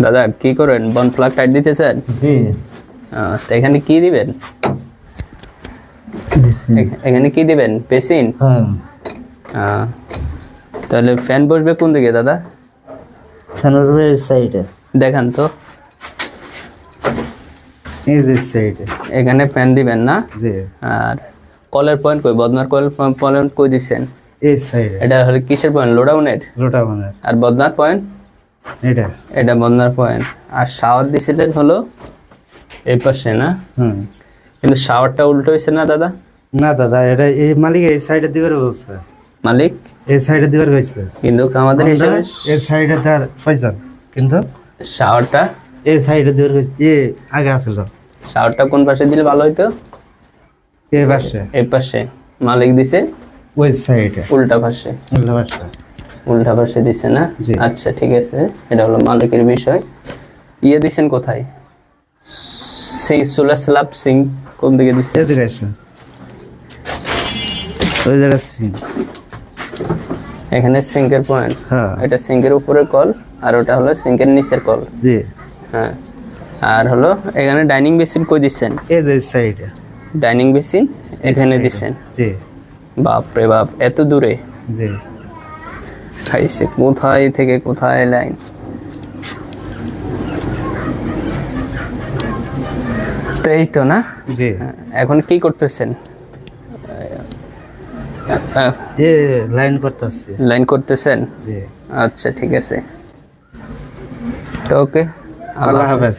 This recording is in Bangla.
দাদা কি করেন? বন প্লাগ টাইট দিতেছেন? জি। তো এখানে কি দিবেন? এখানে কি দিবেন? পেসিন? হ্যাঁ। তাহলে ফ্যান বসবে কোন দিকে দাদা? ফ্যান উঠবে এই সাইডে। দেখান তো। এই যে সাইডে। এখানে ফ্যান দিবেন না? জি। আর কলের পয়েন্ট কই? বদনার কয়েল পয়েন্ট কই দিচ্ছেন? এই সাইডে। এটা হলো কিসের পয়েন্ট? লোডাউনের? লোটাবানের। আর বদনার পয়েন্ট? এটা। এটা বদনার পয়েন্ট। আর শাওয়ার দিছিলেন হলো এই পাশে না? কিন্তু শাওয়ারটা উল্টো হয়েছে না দাদা? না দাদা, এটা এই মালিক এই সাইডে দিবার বলছে। মালিক এই সাইডে দিবার কইছে। কিন্তু আমাদের হিসাবে এই সাইডে তার পয়সা, কিন্তু শাওয়ারটা এই সাইডে দিবার কইছে। আগে আসল। শাওয়ারটা কোন পাশে দিলে ভালো হইতো? এই পাশে। এই পাশে। মালিক দিছে ওই সাইডে। উল্টা পাশে। উল্টা পাশে। উল্টা পাশে দিছে না? জি। আচ্ছা ঠিক আছে, এটা হলো মালিকের বিষয়। দিছেন কোথায়? সোলার স্ল্যাব সিঙ্ক কোন দিকে দিছে? এদিকে আসো। ওই জায়গা সিং। এখানে সিঙ্কের পয়েন্ট। হ্যাঁ। এটা সিঙ্কের উপরের কল আর ওটা হলো সিঙ্কের নিচের কল। জি। হ্যাঁ। আর হলো এখানে ডাইনিং বেসিন কই দিছেন? এই যে সাইডে। ডাইনিং বেসিন এখানে দিছেন? জি। বাপ রে বাপ, এত দূরে! জি। খাইছে কোথায় থেকে কোথায় লাইন! তো এই তো না? জি। এখন কি করতেছেন? লাইন করতেছি। লাইন করতেছেন? জি। আচ্ছা ঠিক আছে, তো ওকে, আল্লাহ হাফেজ।